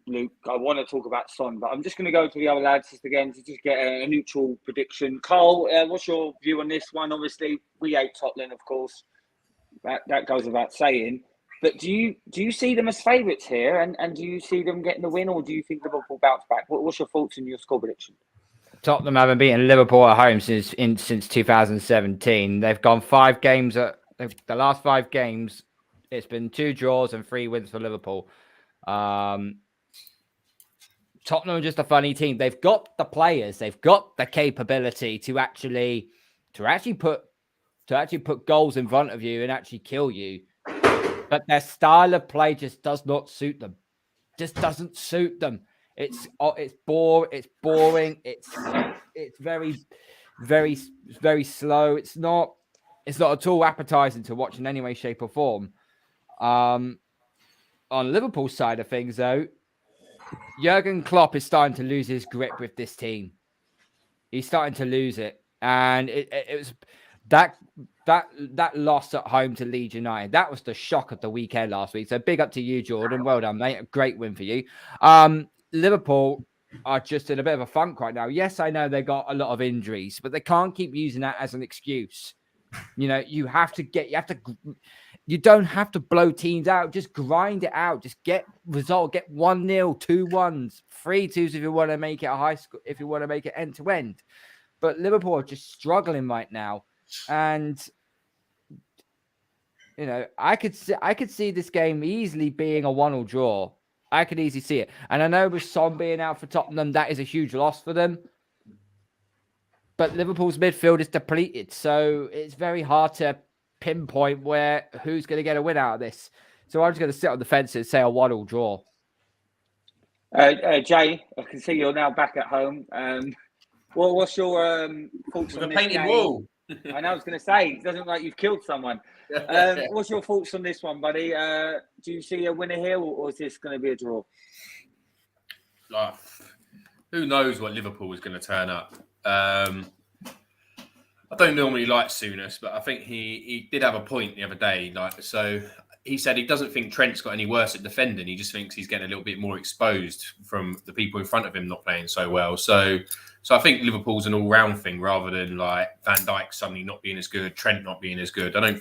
Luke. I want to talk about Son, but I'm just going to go to the other lads just again to just get a neutral prediction. Carl, what's your view on this one? Obviously, we hate Tottenham, of course. That goes without saying. But do you see them as favourites here, and do you see them getting the win, or do you think Liverpool bounce back? What's your thoughts and your score prediction? Tottenham haven't beaten Liverpool at home since 2017. They've gone 5 games. The last 5 games, it's been 2 draws and 3 wins for Liverpool. Tottenham are just a funny team. They've got the players, they've got the capability to actually put goals in front of you and actually kill you. But their style of play just does not suit them. Just doesn't suit them. It's boring. It's very, very, very slow. It's not at all appetizing to watch in any way, shape, or form. On Liverpool's side of things, though, Jurgen Klopp is starting to lose his grip with this team. He's starting to lose it, and it was that loss at home to Leeds United. That was the shock of the weekend last week. So big up to you, Jordan. Well done, mate. A great win for you. Liverpool are just in a bit of a funk right now. Yes, I know they got a lot of injuries, but they can't keep using that as an excuse. You don't have to blow teams out. Just grind it out. Just get 1-0, 2-1s, 3-2s if you want to make it a high score, if you want to make it end to end. But Liverpool are just struggling right now. And I could see this game easily being a 1-1 draw. I could easily see it. And I know with Son being out for Tottenham, that is a huge loss for them. But Liverpool's midfield is depleted, so it's very hard to pinpoint who's going to get a win out of this. So I'm just going to sit on the fence and say a 1-1 draw. Jay, I can see you're now back at home. What's your thoughts on this painted game? wall. I know, I was going to say, it doesn't look like you've killed someone. What's your thoughts on this one, buddy? Do you see a winner here, or is this going to be a draw? Who knows what Liverpool is going to turn up? I don't normally like Souness, but I think he did have a point the other day. So he said he doesn't think Trent's got any worse at defending. He just thinks he's getting a little bit more exposed from the people in front of him not playing so well. So I think Liverpool's an all-round thing rather than like Van Dijk suddenly not being as good, Trent not being as good. Do you know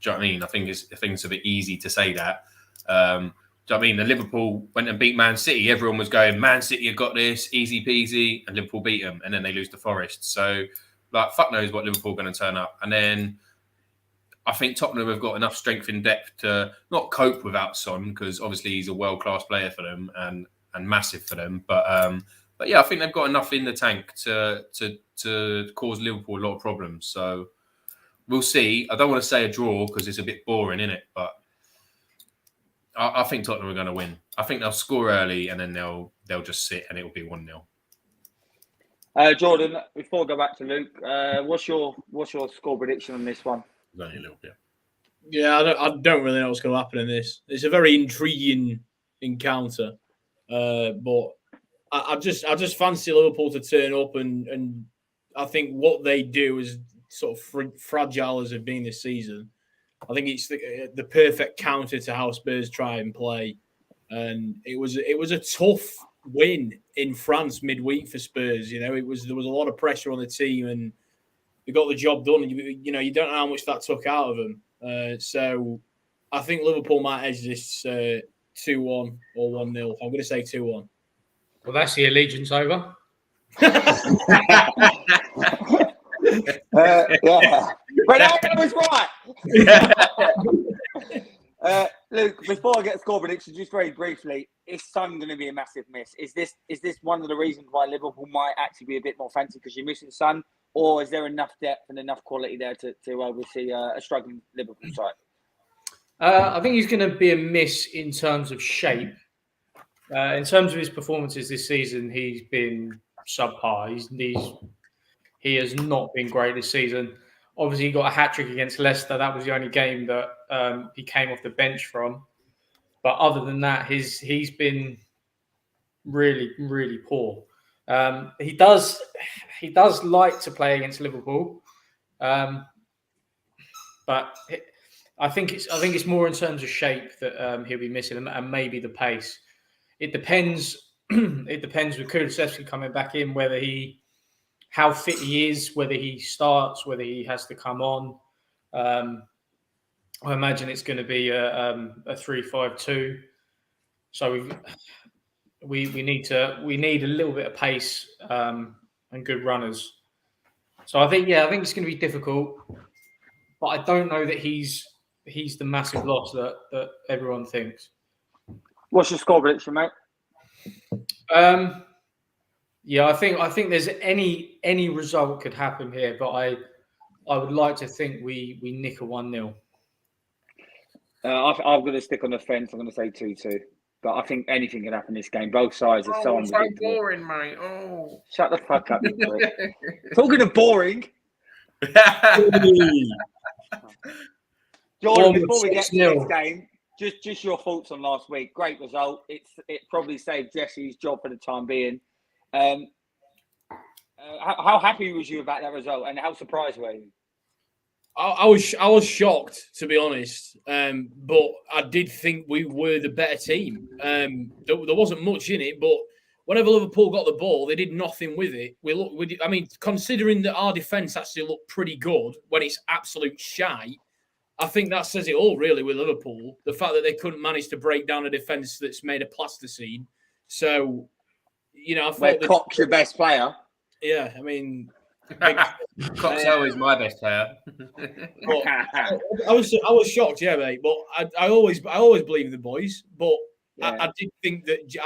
what I mean? I think it's a bit easy to say that. Do you know what I mean? The Liverpool went and beat Man City. Everyone was going, Man City have got this, easy peasy, and Liverpool beat them, and then they lose to Forest. So, like, fuck knows what Liverpool are going to turn up. And then I think Tottenham have got enough strength in depth to not cope without Son, because obviously he's a world-class player for them and massive for them. But yeah, I think they've got enough in the tank to cause Liverpool a lot of problems. So we'll see. I don't want to say a draw because it's a bit boring, isn't it? But I think Tottenham are going to win. I think they'll score early and then they'll just sit and it'll be 1-0. Jordan, before I go back to Luke, what's your score prediction on this one? Only a little bit. Yeah, I don't really know what's going to happen in this. It's a very intriguing encounter, but I just fancy Liverpool to turn up, and I think what they do is sort of fragile as they've been this season. I think it's the perfect counter to how Spurs try and play, and it was a tough win in France midweek for Spurs. There was a lot of pressure on the team, and they got the job done. You don't know how much that took out of them. So I think Liverpool might edge this 2-1 or 1-0. I'm going to say 2-1. Well, that's the allegiance over. Yeah, but I was right. Luke, before I get a score prediction, just very briefly, is Son going to be a massive miss? Is this one of the reasons why Liverpool might actually be a bit more fancy because you're missing Son, or is there enough depth and enough quality there to oversee a struggling Liverpool side? I think he's going to be a miss in terms of shape. In terms of his performances this season, he's been subpar. He has not been great this season. Obviously, he got a hat-trick against Leicester. That was the only game that he came off the bench from. But other than that, he's been really, really poor. He does like to play against Liverpool, but I think it's more in terms of shape that he'll be missing, and maybe the pace. It depends. It depends with Kulusevski coming back in, how fit he is, whether he starts, whether he has to come on. I imagine it's going to be a 3-5-2. So we need a little bit of pace and good runners. So I think it's going to be difficult, but I don't know that he's the massive loss that everyone thinks. What's your score prediction, mate? Yeah, I think there's any result could happen here, but I would like to think we nick a 1-0. I'm going to stick on the fence. I'm going to say 2-2. But I think anything can happen in this game. Both sides are so unpredictable. Boring, mate. Oh, shut the fuck up. Talking of boring. Jordan, before we get to the next game, just your thoughts on last week. Great result. It probably saved Jesse's job for the time being. How happy was you about that result, and how surprised were you? I was shocked, to be honest, but I did think we were the better team. There wasn't much in it, but whenever Liverpool got the ball, they did nothing with it. Considering that our defence actually looked pretty good when it's absolute shite, I think that says it all, really, with Liverpool. The fact that they couldn't manage to break down a defence that's made of plasticine. So, I thought Cox's your best player. Yeah, I mean, Cox's always my best player. I was shocked, yeah, mate. But I always believe in the boys. But yeah. I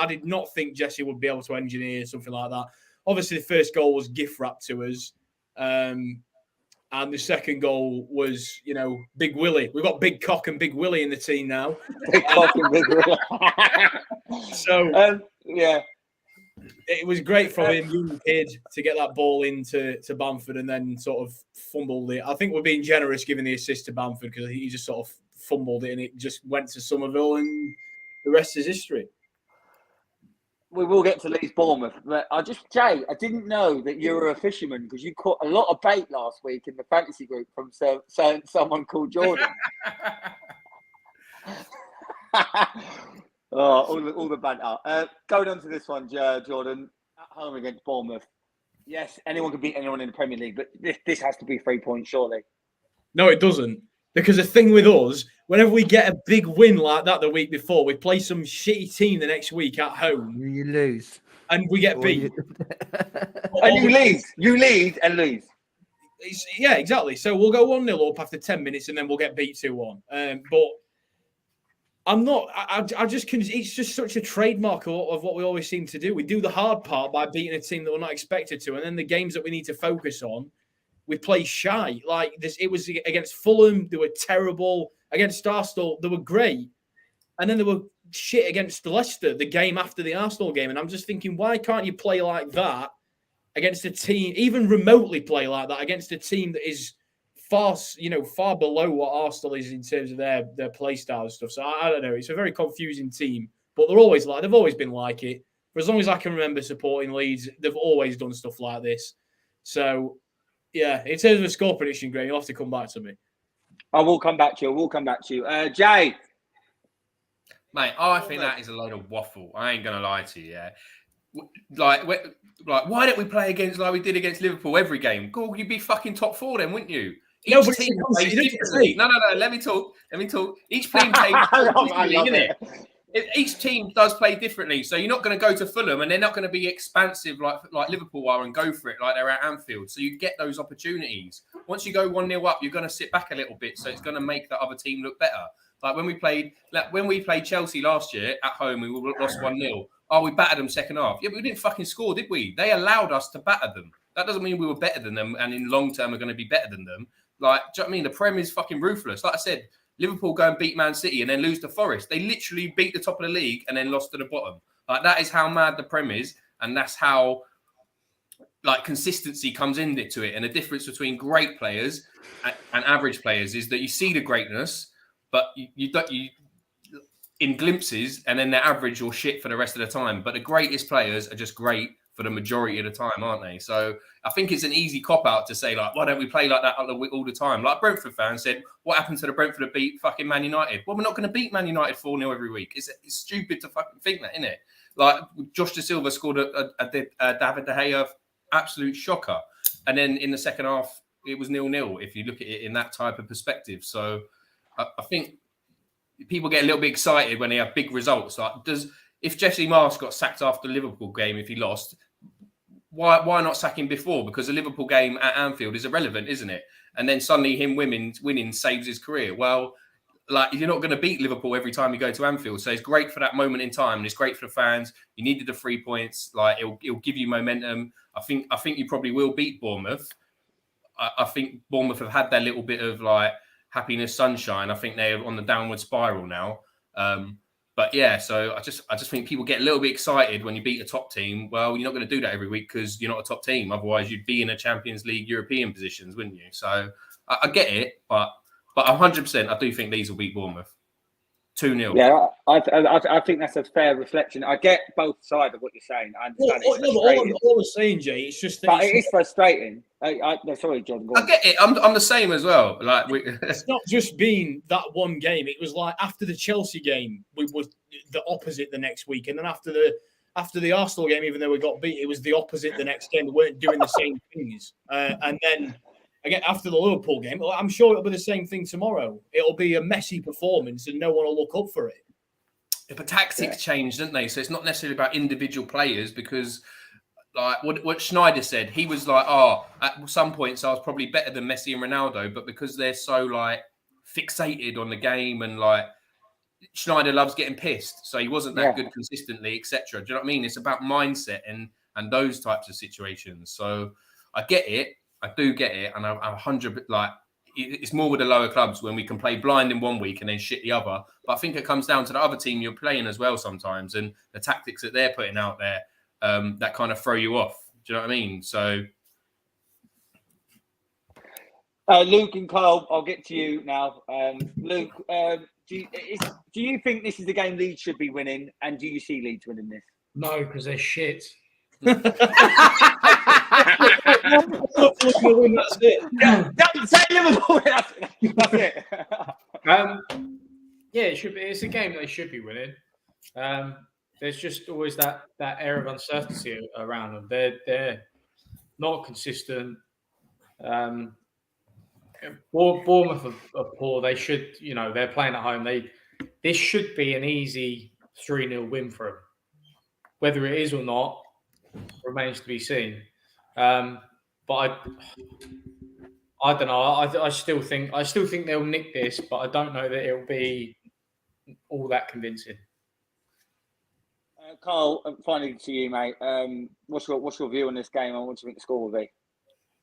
did not think Jesse would be able to engineer something like that. Obviously, the first goal was gift wrapped to us, and the second goal was, Big Willie. We've got Big Cock and Big Willie in the team now. Big Cock and Big Willie. So yeah. It was great from him, young kid, to get that ball into Bamford and then sort of fumbled it. I think we're being generous giving the assist to Bamford because he just sort of fumbled it and it just went to Somerville and the rest is history. We will get to Leeds Bournemouth, but Jay, I didn't know that you were a fisherman because you caught a lot of bait last week in the fantasy group from someone called Jordan. all the banter. Going on to this one, Jordan, at home against Bournemouth. Yes, anyone can beat anyone in the Premier League, but this has to be 3 points, surely. No, it doesn't. Because the thing with us, whenever we get a big win like that the week before, we play some shitty team the next week at home. You lose. And we get beat. And you lead and lose. Yeah, exactly. So we'll go 1-0 up after 10 minutes and then we'll get beat 2-1. But I'm not, I just can, it's just such a trademark of what we always seem to do. We do the hard part by beating a team that we're not expected to. And then the games that we need to focus on, we play shy. Like this, it was against Fulham, they were terrible. Against Arsenal, they were great. And then they were shit against Leicester, the game after the Arsenal game. And I'm just thinking, why can't you play like that against a team, even remotely play like that against a team that is far below what Arsenal is in terms of their play style and stuff. So I don't know. It's a very confusing team, but they've always been like it. For as long as I can remember supporting Leeds, they've always done stuff like this. So yeah, in terms of a score prediction, Graham, you'll have to come back to me. I will come back to you. Jay. Mate, I think that is a load of waffle. I ain't going to lie to you, yeah. Like, why don't we play against like we did against Liverpool every game? Cool, you'd be fucking top 4 then, wouldn't you? Each team plays differently. No. Let me talk. Each team plays differently, innit? Each team does play differently. So you're not going to go to Fulham and they're not going to be expansive like Liverpool are and go for it like they're at Anfield. So you get those opportunities. Once you go 1-0 up, you're going to sit back a little bit. So it's going to make the other team look better. Like when we played Chelsea last year at home, we lost 1-0. Oh, we battered them second half. Yeah, but we didn't fucking score, did we? They allowed us to batter them. That doesn't mean we were better than them and in long term are going to be better than them. Like, do you know what I mean? The Prem is fucking ruthless. Like I said, Liverpool go and beat Man City and then lose to Forest. They literally beat the top of the league and then lost to the bottom. Like, that is how mad the Prem is. And that's how, like, consistency comes into it. And the difference between great players and average players is that you see the greatness, but you in glimpses, and then they're average or shit for the rest of the time. But the greatest players are just great for the majority of the time, aren't they? So I think it's an easy cop-out to say, like, why don't we play like that all the time? Like Brentford fans said, what happened to the Brentford that beat fucking Man United? Well, we're not going to beat Man United 4-0 every week. It's stupid to fucking think that, isn't it? Like, Josh De Silva scored a David De Gea absolute shocker. And then in the second half, it was 0-0, if you look at it in that type of perspective. So I think people get a little bit excited when they have big results. Like, if Jesse Marsch got sacked after the Liverpool game if he lost, why not sack him before? Because the Liverpool game at Anfield is irrelevant, isn't it? And then suddenly him winning saves his career. Well, like, you're not going to beat Liverpool every time you go to Anfield. So it's great for that moment in time, and it's great for the fans. You needed the 3 points. Like, it'll give you momentum. I think you probably will beat Bournemouth. I think Bournemouth have had their little bit of like happiness, sunshine. I think they're on the downward spiral now. But yeah, so I just think people get a little bit excited when you beat a top team. Well, you're not going to do that every week because you're not a top team. Otherwise, you'd be in a Champions League European positions, wouldn't you? So I get it, but 100%, I do think Leeds will beat Bournemouth 2-0. Yeah, I think that's a fair reflection. I get both sides of what you're saying. I understand all I'm saying, Jay, it's just that it is frustrating. No, sorry, John. Go on. I get it. I'm the same as well. Like, it's not just been that one game. It was like after the Chelsea game, we was the opposite the next week, and then after the Arsenal game, even though we got beat, it was the opposite the next game. We weren't doing the same things, and then. Again, after the Liverpool game, I'm sure it'll be the same thing tomorrow. It'll be a messy performance and no one will look up for it. Yeah, but tactics changed, didn't they? So it's not necessarily about individual players because, like, what Schneider said, he was like, at some points I was probably better than Messi and Ronaldo, but because they're so, like, fixated on the game and, like, Schneider loves getting pissed, so he wasn't that good consistently, etc. Do you know what I mean? It's about mindset and those types of situations. So I get it. I do get it, and I'm 100. Like, it's more with the lower clubs when we can play blind in one week and then shit the other. But I think it comes down to the other team you're playing as well sometimes, and the tactics that they're putting out there that kind of throw you off. Do you know what I mean? So, Luke and Carl, I'll get to you now. Luke, do you think this is the game Leeds should be winning, and do you see Leeds winning this? No, because they're shit. That's it. Don't say Liverpool. That's it. Yeah, it should be. It's a game they should be winning. There's just always that air of uncertainty around them. They're not consistent. Bournemouth are poor. They should, they're playing at home. This should be an easy 3-0 win for them. Whether it is or not remains to be seen. But I don't know. I still think they'll nick this, but I don't know that it'll be all that convincing. Carl, finally to you, mate. What's your view on this game, and what do you think the score will be?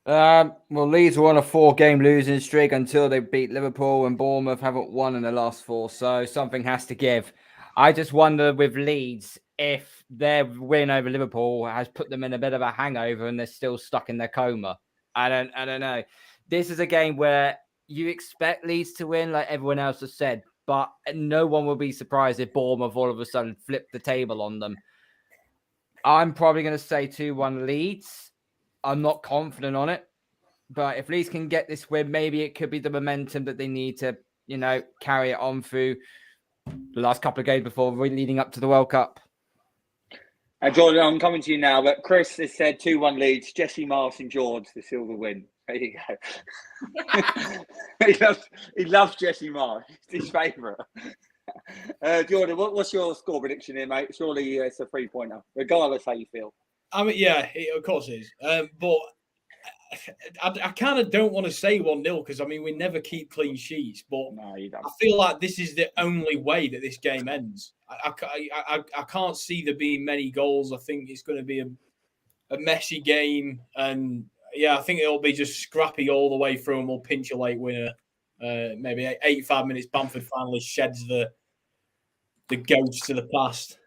Well, Leeds were on a 4-game losing streak until they beat Liverpool, and Bournemouth haven't won in the last 4, so something has to give. I just wonder with Leeds if their win over Liverpool has put them in a bit of a hangover and they're still stuck in their coma. I don't know. This is a game where you expect Leeds to win, like everyone else has said, but no one will be surprised if Bournemouth all of a sudden flip the table on them. I'm probably going to say 2-1 Leeds. I'm not confident on it, but if Leeds can get this win, maybe it could be the momentum that they need to, carry it on through the last couple of games before leading up to the World Cup. Jordan, I'm coming to you now, but Chris has said 2-1 Leeds. Jesse Marsh and George the silver win. There you go. he loves Jesse Marsh. It's his favourite. Jordan, what's your score prediction here, mate? Surely it's a 3-pointer, regardless how you feel. I mean, yeah, of course it is. But I kind of don't want to say 1-0 because, we never keep clean sheets. But no, you don't. I feel like this is the only way that this game ends. I can't see there being many goals. I think it's going to be a messy game. And, yeah, I think it'll be just scrappy all the way through and we'll pinch a late winner. Maybe 85 minutes, Bamford finally sheds the ghost to the past.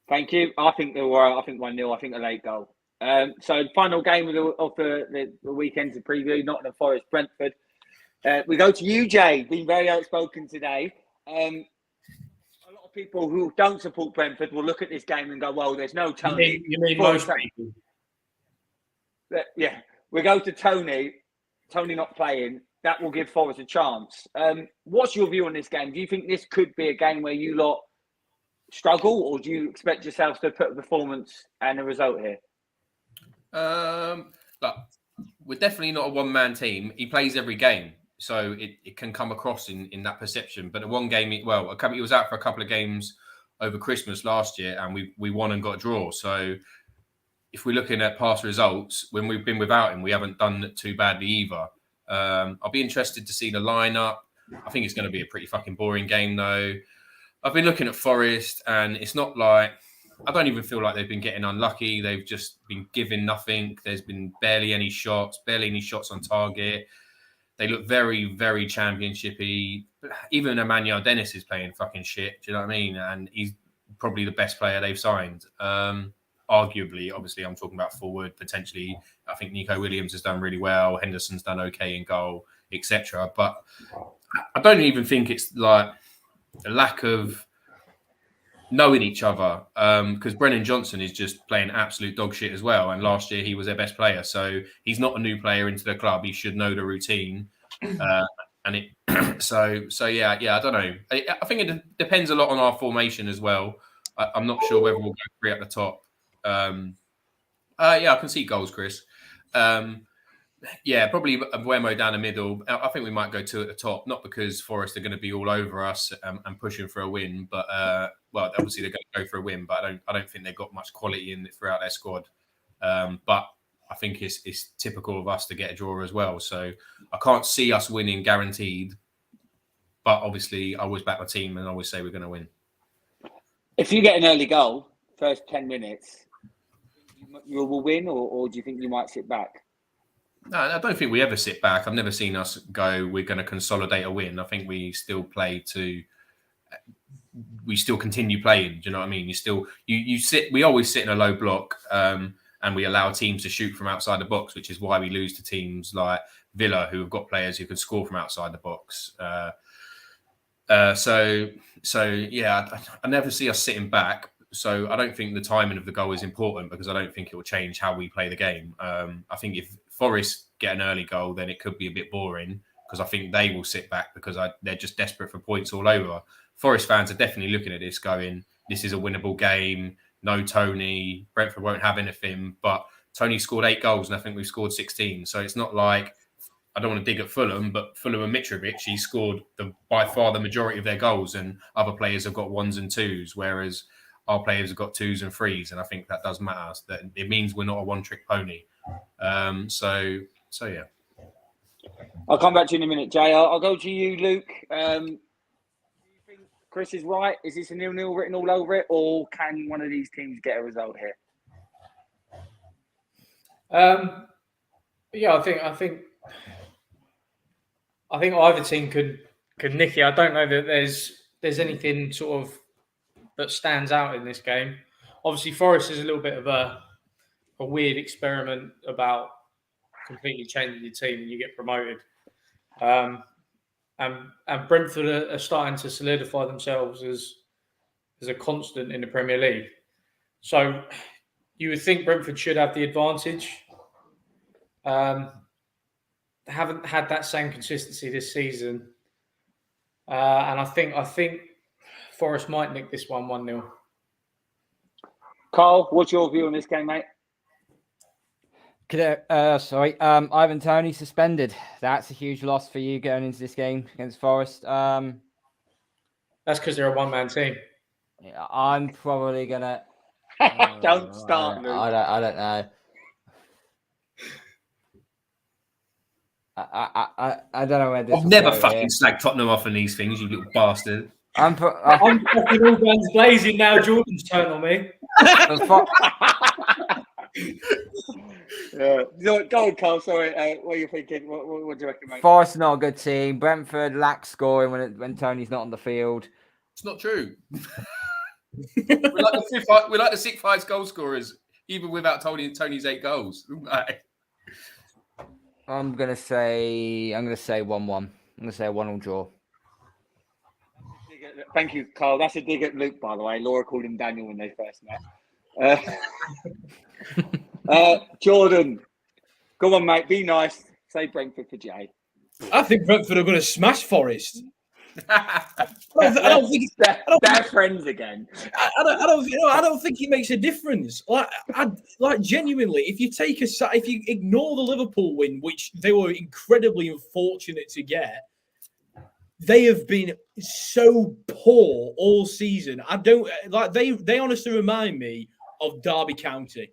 Thank you. I think 1-0. I think a late goal. So final game of the weekend to preview, Nottingham Forest, Brentford. We go to you, Jay, being very outspoken today. A lot of people who don't support Brentford will look at this game and go, well, there's no Tony. You mean most people? Yeah. We go to Tony not playing. That will give Forest a chance. What's your view on this game? Do you think this could be a game where you lot struggle, or do you expect yourselves to put a performance and a result here? Look, we're definitely not a one-man team. He plays every game, so it can come across in that perception. But one game, he was out for a couple of games over Christmas last year, and we won and got a draw. So if we're looking at past results, when we've been without him, we haven't done too badly either. I'll be interested to see the lineup. I think it's going to be a pretty fucking boring game, though. I've been looking at Forest, and it's not like, I don't even feel like they've been getting unlucky. They've just been given nothing. There's been barely any shots on target. They look very, very championshipy. Even Emmanuel Dennis is playing fucking shit. Do you know what I mean? And he's probably the best player they've signed. Arguably, obviously, I'm talking about forward, potentially. I think Nico Williams has done really well. Henderson's done okay in goal, etc. But I don't even think it's like a lack of knowing each other, because Brennan Johnson is just playing absolute dog shit as well. And last year he was their best player, so he's not a new player into the club. He should know the routine, and it. So yeah. I don't know. I think it depends a lot on our formation as well. I'm not sure whether we'll go 3 at the top. I can see goals, Chris. Yeah, probably Mbeumo down the middle. I think we might go 2 at the top, not because Forest are going to be all over us and pushing for a win, but obviously they're going to go for a win. But I don't think they've got much quality in throughout their squad. But I think it's typical of us to get a draw as well. So I can't see us winning guaranteed. But obviously, I always back my team and I always say we're going to win. If you get an early goal, first 10 minutes, you will win, or do you think you might sit back? No, I don't think we ever sit back. I've never seen us go, we're going to consolidate a win. I think we still continue playing. Do you know what I mean? We always sit in a low block, and we allow teams to shoot from outside the box, which is why we lose to teams like Villa, who have got players who can score from outside the box. So yeah, I never see us sitting back. So I don't think the timing of the goal is important, because I don't think it will change how we play the game. I think if Forest get an early goal, then it could be a bit boring because I think they will sit back because they're just desperate for points all over. Forest fans are definitely looking at this going, this is a winnable game. No Tony, Brentford won't have anything, but Tony scored 8 goals and I think we've scored 16. So it's not like, I don't want to dig at Fulham, but Fulham and Mitrovic, he scored by far the majority of their goals, and other players have got 1s and 2s, whereas our players have got 2s and 3s, and I think that does matter. That it means we're not a one-trick pony. So yeah. I'll come back to you in a minute, Jay. I'll go to you, Luke. Do you think Chris is right? Is this a 0-0 written all over it, or can one of these teams get a result here? Yeah, I think either team could nick it. I don't know that there's anything sort of that stands out in this game. Obviously, Forest is a little bit of a weird experiment about completely changing your team and you get promoted. And Brentford are starting to solidify themselves as a constant in the Premier League. So you would think Brentford should have the advantage. Haven't had that same consistency this season. And I think Forest might nick this one 1-0. Carl, what's your view on this game, mate? Ivan Toney suspended. That's a huge loss for you going into this game against Forest. That's because they're a one-man team. Yeah, I'm probably gonna. Don't start, Luke. I don't know. I don't know where this. I've never fucking slagged Tottenham off on these things, you little bastard. I'm fucking all guns blazing now. Jordan's turn on me. Yeah. Go on, Carl. Sorry. What are you thinking? What do you reckon, mate? Forest not a good team. Brentford lacks scoring when Tony's not on the field. It's not true. we like the sixth highest goal scorers, even without Tony's 8 goals. I'm gonna say 1-1. I'm gonna say a 1-1 draw. Thank you, Carl. That's a dig at Luke, by the way. Laura called him Daniel when they first met. Jordan, go on, mate. Be nice. Say Brentford for Jay. I think Brentford are going to smash Forest. I don't think they're friends again. I don't think it makes a difference. Like genuinely, if you ignore the Liverpool win, which they were incredibly unfortunate to get, they have been so poor all season. I don't like they honestly remind me of Derby County.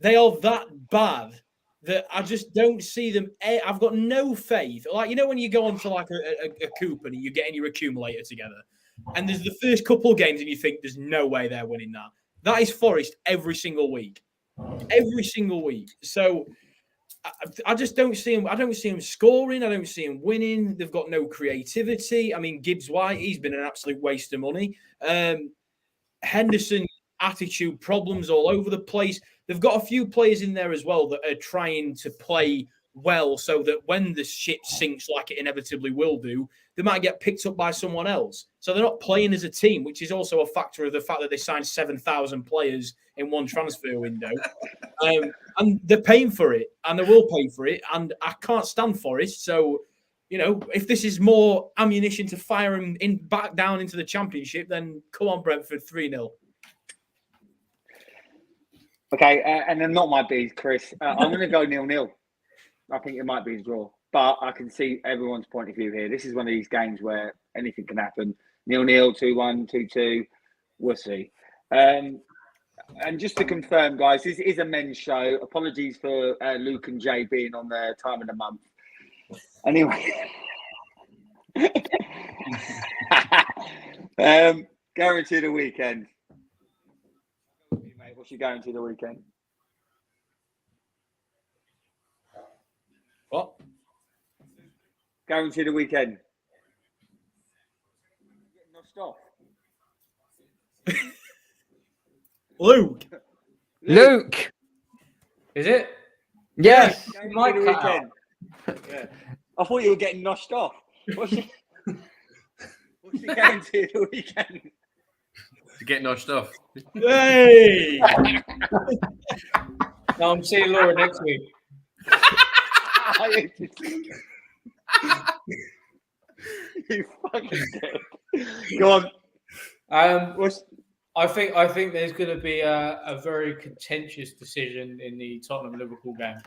They are that bad that I just don't see them. I've got no faith. Like, you know, when you go onto like a coupon and you're getting your accumulator together, and there's the first couple of games and you think there's no way they're winning that. That is Forest every single week. Every single week. So I just don't see him. I don't see him scoring. I don't see him winning. They've got no creativity. I mean, Gibbs White, he's been an absolute waste of money. Henderson, attitude problems all over the place. They've got a few players in there as well that are trying to play well so that when the ship sinks like it inevitably will do, they might get picked up by someone else. So they're not playing as a team, which is also a factor of the fact that they signed 7,000 players in one transfer window. And they're paying for it, and they will pay for it. And I can't stand Forest. So, you know, if this is more ammunition to fire him back down into the Championship, then come on, Brentford, 3-0. Okay, and then not my bees, Chris. I'm going to go 0-0. I think it might be a draw, but I can see everyone's point of view here. This is one of these games where anything can happen. 0-0, 2-1, 2-2. We'll see. And just to confirm, guys, this is a men's show. Apologies for Luke and Jay being on their time of the month. Anyway. Guarantee the weekend. Mate, what's your guarantee the weekend? What? Guarantee the weekend. Getting off. Luke. Is it? Yes. Guarantee the weekend. Yeah. I thought you were getting noshed off. What's your guarantee the weekend? To get noshed off. Hey! No, I'm seeing Laura next week. You fucking dick. Go on. I think there's going to be a very contentious decision in the Tottenham Liverpool game,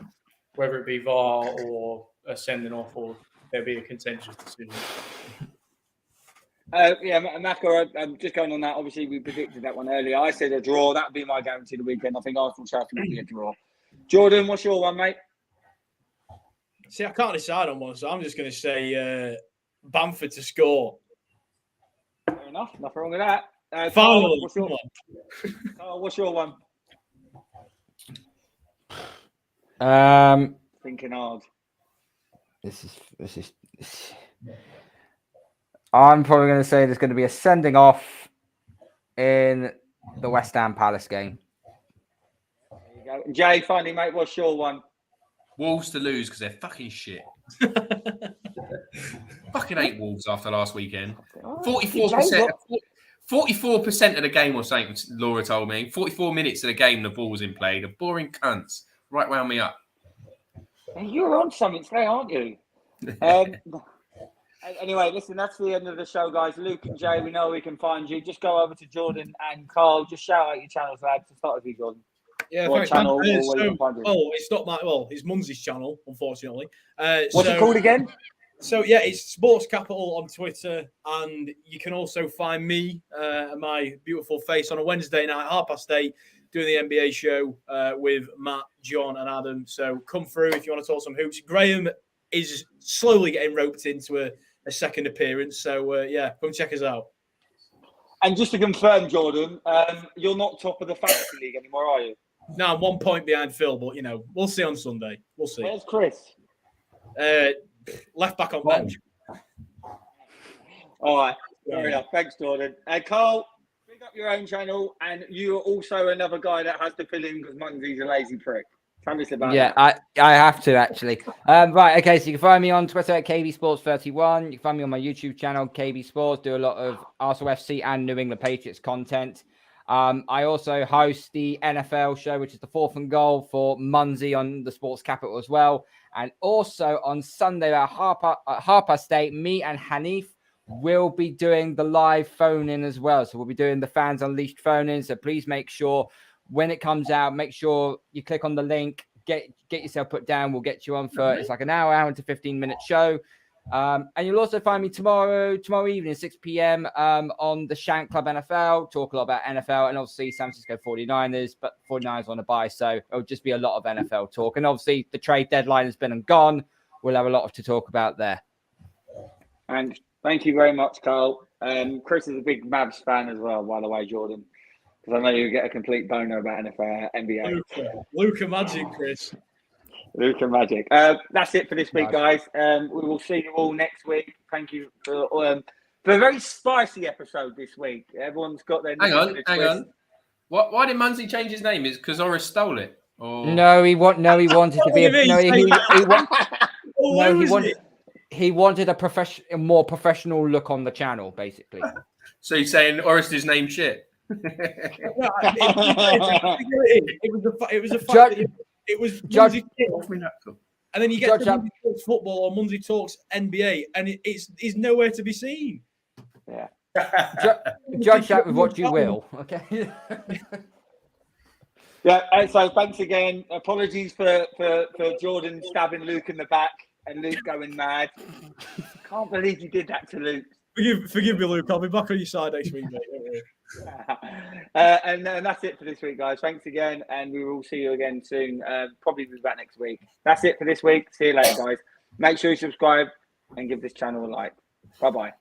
whether it be VAR or a sending off, or there'll be a contentious decision. Maka, I'm just going on that. Obviously, we predicted that one earlier. I said a draw. That would be my guarantee the weekend. I think Arsenal-Chelsea will be a draw. Jordan, what's your one, mate? See, I can't decide on one, so I'm just going to say Bamford to score. Fair enough. Nothing wrong with that. Finally, what's your one? Carl, what's your one? Thinking hard. This is. I'm probably going to say there's going to be a sending off in the West Ham Palace game. There you go. Jay, finally, mate, what's your one? Wolves to lose because they're fucking shit. Fucking hate Wolves after last weekend. 44%. 44% of the game or something, Laura told me. 44 minutes of the game the ball was in play. The boring cunts. Right wound me up. You're on something today, aren't you? Anyway, listen, that's the end of the show, guys. Luke and Jay, we know we can find you. Just go over to Jordan and Carl. Just shout out your channels, lads. To start with you, Jordan. Yeah, What thanks. channel or where you can find it? It's not it's Munzie's channel, unfortunately. What's it called again? So, yeah, it's Sports Capital on Twitter, and you can also find me and my beautiful face on a Wednesday night, 8:30, doing the NBA show with Matt, John, and Adam. So come through if you want to talk some hoops. Graham is slowly getting roped into a second appearance. So, come check us out. And just to confirm, Jordan, you're not top of the fantasy league anymore, are you? No, I'm 1 point behind Phil, but, we'll see on Sunday. We'll see. Where's Chris? Left back on bench. All right. Fair enough. Thanks, Jordan. Carl, pick up your own channel, and you're also another guy that has to fill in because Munsey's a lazy prick. Tell us about that. I have to actually. Right, okay, so you can find me on Twitter at KBSports31. You can find me on my YouTube channel, KB Sports. Do a lot of Arsenal FC and New England Patriots content. I also host the NFL show, which is the Fourth and Goal for Munsey on the Sports Capital as well. And also on Sunday at 8:30, me and Hanif will be doing the live phone-in as well. So we'll be doing the Fans Unleashed phone-in. So please make sure when it comes out, make sure you click on the link, get yourself put down. We'll get you on for, it's like an hour and 15-minute show. And you'll also find me tomorrow evening, 6 p.m. On the Shank Club NFL, talk a lot about NFL and obviously San Francisco 49ers, but 49ers on a bye, so it'll just be a lot of NFL talk. And obviously the trade deadline has been and gone. We'll have a lot to talk about there. And thank you very much, Carl. Chris is a big Mavs fan as well, by the way, Jordan, because I know you get a complete boner about NFL, NBA. Luka Magic, Chris. Luka Magic. That's it for this week, guys. We will see you all next week. Thank you for a very spicy episode this week. Everyone's got their Hang on. Why did Munsey change his name? Is because Oris stole it? Or... No, he wanted to be he wanted a more professional look on the channel, basically. So you're saying Oris's name shit? It was Judge, and then you get Munzie Talks Football or Munzie Talks NBA, and it's nowhere to be seen. Yeah. Judge that with what you will. Okay. Yeah. So thanks again. Apologies for Jordan stabbing Luke in the back and Luke going mad. Can't believe you did that to Luke. Forgive me, Luke. I'll be back on your side next week, mate. And that's it for this week, guys. Thanks again, and we will see you again soon. Probably be back next week. That's it for this week. See you later, guys. Make sure you subscribe and give this channel a like. Bye-bye.